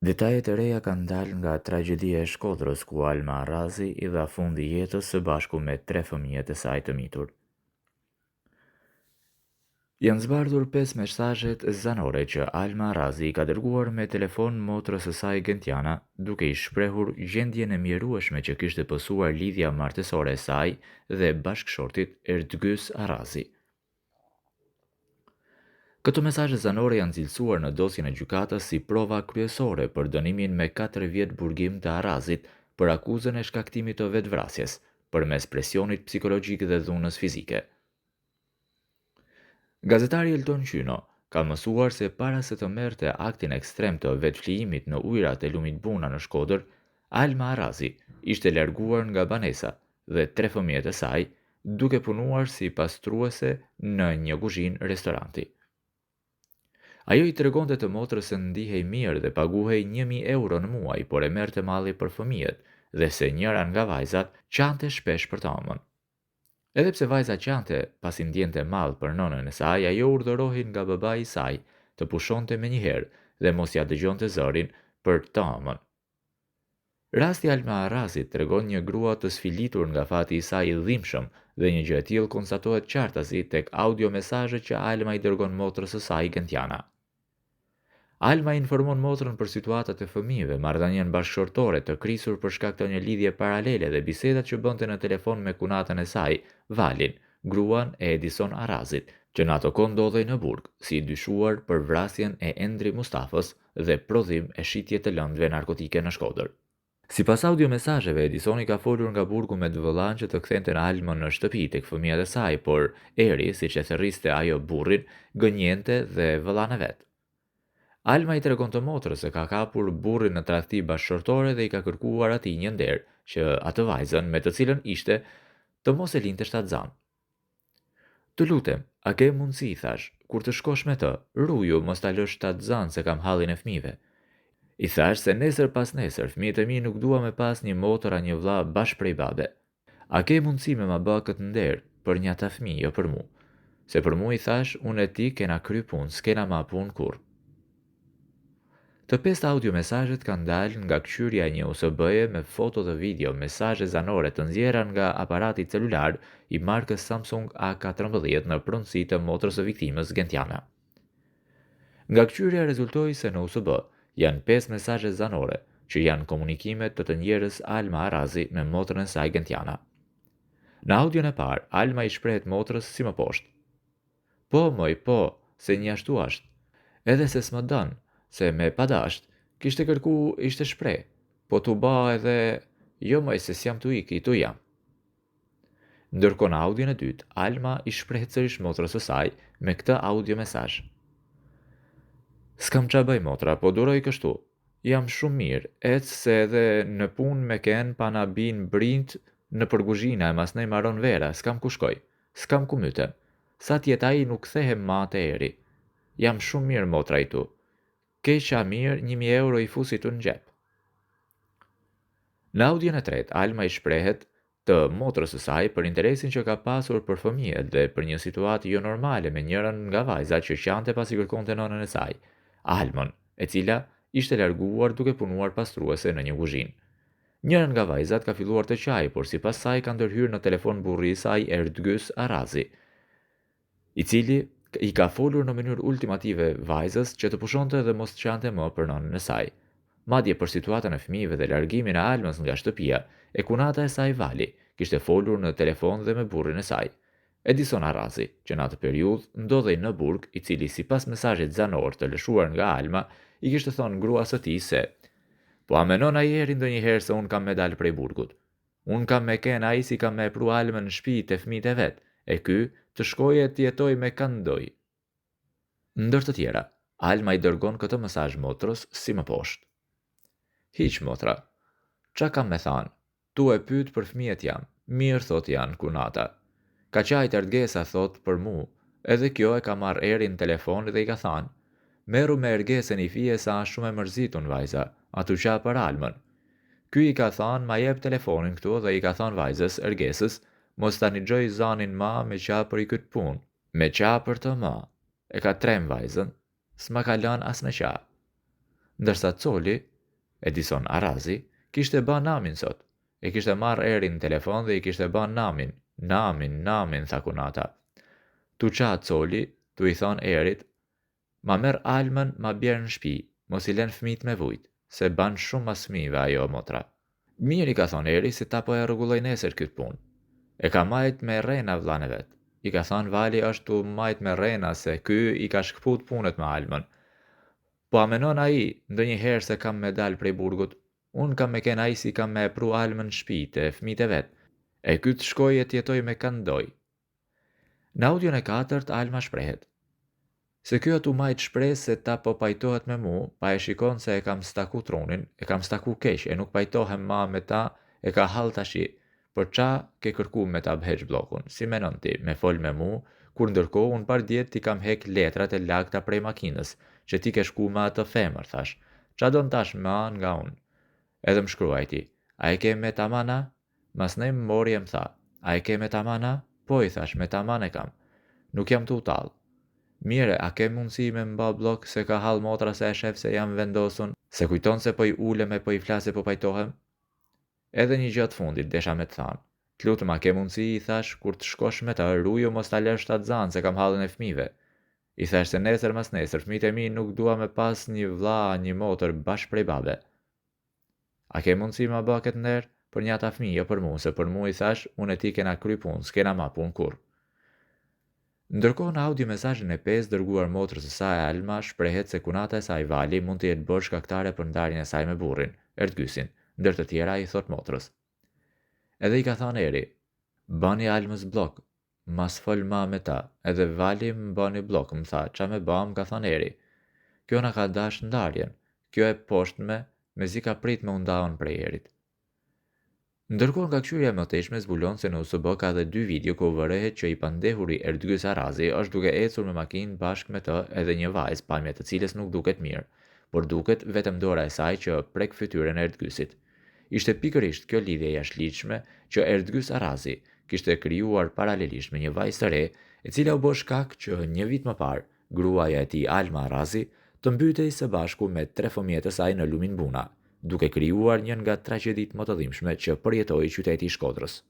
Detajet e reja kanë dalë nga tragjedia e Shkodrës ku Alma Arazi i dha fundi jetës së bashku me 3 fëmijët e saj të mitur. Janë zbardhur 5 mesazhet zanore që Alma Arazi i ka dërguar me telefon motrës së saj Gentiana, duke i shprehur gjendjen e mjerueshme që kishte pësuar lidhja martësore e saj dhe bashkëshortit Erdgys Arazi. Këto mesazhe zanore janë cilësuar në dosjen e gjykatës si prova kryesore për dënimin me 4 vjet burgim të Arazit për akuzën e shkaktimit të vetvrasjes, përmes presionit psikologjik dhe dhunës fizike. Gazetari Elton Qyno ka mësuar se para se të merrte aktin ekstrem të vetflijimit në ujërat e lumit Buna në Shkodër, Alma Arazi ishte larguar nga banesa dhe 3 fëmijët e saj, duke punuar si pastruese në një kuzhinë restoranti. Ajo i tregonte të motrës se ndihej mirë dhe paguhej 1.000 euro në muaj, por e merrte malli për fëmijët dhe se njëra nga vajzat qante shpesh për të ëmën. Edhe pse vajza qante pasi ndjente mall për nënën e saj, ajo urdhërohej nga babai i saj të pushonte menjëherë dhe mos ja dëgjonte zërin për të ëmën. Rasti Alma Arazit tregon një grua të sfilitur nga fati i saj i dhimbshëm dhe një gjë e tillë konstatohet qartësi tek audiomesazhet që Alma i dërgon motrës së saj Gentiana. Alma informon motrën për situatat e fëmijëve, marrëdhënien bashkëshortore të krisur për shkak të një lidhje paralele dhe bisedat që bënte në telefon me kunatën e saj, Valin, gruan e Edison Arazit, që në ato kohë ndodhej në burg, si i dyshuar për vrasjen e Endri Mustafës dhe prodhim e shitje të lëndëve narkotike në Shkodër. Sipas audiomesazheve, Edisoni ka folur nga burgu me vëllain që të kthente në Almën në shtëpi tek fëmijët e saj, por Eri, siç e therriste ajo burrin, gënjente dhe vëllain e vet. Alma i tregon të motrës se ka kapur burrin në tradhti bashkëshortore dhe i ka kërkuar atij një nder, që atë vajzën me të cilën ishte të mos e linte shtatzan. Të lutem, a ke mundësi, thash, kur të shkosh me të, ruju mos ta lësh shtatzan se kam hallin e fëmijëve. I thash se nesër pas nesër fëmijët e mi nuk dua me pas një motër a një vlla bash prej babe. A ke mundësi me ma bë këtë nder për një ata fëmijë, jo për mu? Se për mu, i thash, unë e ti kena kry punë, s'kena ma punë kur. Të 5 audiomesazhet kanë dalë nga këshyrja e një USB-je me foto dhe video, mesazhe zanore të nxjerra nga aparati celular i markës Samsung A14 në pronësi të motrës së viktimës Gentiana. Nga këshyrja rezultoi se në USB janë 5 mesazhe zanore, që janë komunikimet të njerëz Alma Arazi me motrën e saj Gentiana. Në audion e parë, Alma i shprehet motrës si më poshtë: "Po, moj, po, se një ashtu ashtë. Edhe se s'më dën, se me padasht, kishte kërku ishte shpreh, po t'u ba edhe, jo moj se s'jam t'u ik, i tu jam." Ndërkohë në audion e dytë, Alma i shprehet sërish motrës së saj me këtë audiomesazh: "S'kam qa bëj motra, po duroj kështu. Jam shumë mirë, ec se edhe në punë me ken pa na bin brinjt në përguzhina e masnej maron vera, s'kam ku shkoj, s'kam ku mytem. Sa tjetë ai nuk kthehem ma te eri. Jam shumë mirë motra i tu. Keqa mirë 1.000 euro i fusit unë në gjep." Në audion e tretë, Alma i shprehet të motrës së saj për interesin që ka pasur për fëmijët dhe për një situatë jo normale me njërin nga vajzat që qante pasi kërkonte nënën e saj, Almën, e cila ishte larguar duke punuar pastruese në një kuzhinë. Njërin nga vajzat ka filluar të qajë, por sipas saj ka ndërhyrë në telefon burri i saj Erdgys Arazi, i cili i ka folur në mënyrë ultimative vajzës që të pushonte dhe mos qante më për nënën e saj. Madje për situatën e fëmijëve dhe largimin e Almës nga shtëpia, e kunata e saj Vali kishte folur në telefon dhe me burrin e saj, Edison Arazi, që në atë periudhë ndodhej në burg, i cili sipas mesazhit zanor të lëshuar nga Alma i kishte thënë gruas së tij se: "Po a menon ai eri ndonjëherë se un kam me dal prej burgut? Un kam me ken ai si kam me pru Almën në shtëpi te fëmijët e vet, e ky të shkojë të jetoj me kandoj." Ndër të tjera, Alma i dërgon këtë mesazh motrës si më poshtë: "Hiq motra, qa kam me thanë, tu e pyet për fëmijët jam, mirë thot janë kunata. Ka qajt Ergesa thot për mu, edhe kjo e ka marrë eri në telefon dhe i ka thanë: meru me Ergesën i fije sa është shumë e mërzitun vajza, atu qa për Almën. Ky i ka thanë ma jep telefonin këtu dhe i ka thanë vajzës Ergesës, mos ta një gjoj zanin ma me qa për i këtë pun, me qa për të ma. E ka trem vajzën, s'ma ka lën as në qa." Ndërsa Coli Edison Arazi kishte ba namin sot. E kishte marrë erin në telefon dhe i kishte ba namin. Namin, tha kunata. Tu qa coli, tu i thon erit, ma merr almën ma bjerë në shpi, mos i len fmit me vujt, se ban shumë mas fmive ajo motra. Mirë i ka thon eri si ta po e rregulloj nesër këtë punë. E ka majt me rena vllane vet. I ka thon vali është tu majt me rena se ky i ka shkput punët me almën. Po a menon ai ndonjëherë se kam me dal prej burgut? Unë kam me ken ai si kam me pru almën në shtëpi te fëmijët e vet. E ky të shkoj e tjetoj me kandoj. Në audion e katërt Alma shprehet. Se kjo tu majt shpresë se ta po pajtohet me mu, pa e shikon se e kam staku trunin, e kam staku keq, e nuk pajtohem ma me ta, e ka hall tashi. Por qa ke kërku me ta bheq blokun? Si menon ti, me fol me mu, kur ndërkohë unë par djetë ti kam hek letrat e lagta prej makinës, që ti ke shku me atë femër, thash. Qa do në tash me anë nga unë? Edhe më shkruaj ti, a e ke me tamana? Mas nej më mori e më tha, a e ke me tamana? Po i thash, me taman e kam. Nuk jam të utal. Mire, a ke mundësi me mba blok se ka hal motra se e shef se jam vendosun, se kujton se po i ulem e po i flase po pajtohem? Edhe një gjatë fundit, desha me të thanë. T'lutëm a ke mundësi, i thash, kur të shkosh me të rrujo mos ta lësh ta zanë se kam halën e fmive. I thash se nesër mas nesër, fmit e mi nuk dua me pas një vlla, një motër bashkë prej babe. A ke mundësi ma bë këtë nder për një ata fmi, jo për mu, se për mu i thash, unë e ti kena kry punë, s'kena ma punë kur. Ndërkohë në audio mesazhin e 5 dërguar motrës së saj Alma shprehet se kunata e saj Vali mund të jetë bërë shkaktare për ndarjen e saj me burrin, Erdgysin, ndër të tjera i thot motrës. Edhe i ka thënë eri, bani Almës blok, mas fol ma me ta, edhe Vali më bani blok, më tha, qa me bam, ka thënë eri. Kjo na ka dash ndarjen, kjo e poshtme, mezi ka prit me undaon prej erit. Ndërkohë nga këshyrja e mëtejshme zbulon se në USB ka dhe 2 video ku vërehet që i pandehuri Erdgys Arazi është duke ecur me makinë bashkë me të edhe një vajzë, palme të cilës nuk duket mirë, por duket vetëm dora e saj që prek fytyrën e Erdgysit. Ishte pikërisht kjo lidhje jashtëligjshme që Erdgys Arazi kishte krijuar paralelisht me një vajzë të re, e cila u bë shkak që një vit më parë gruaja e tij Alma Arazi të mbytej së bashku me 3 fëmijët e saj në lumin Buna, duke krijuar një nga tragjedit më të dhimbshme që përjetoi qyteti i Shkodrës.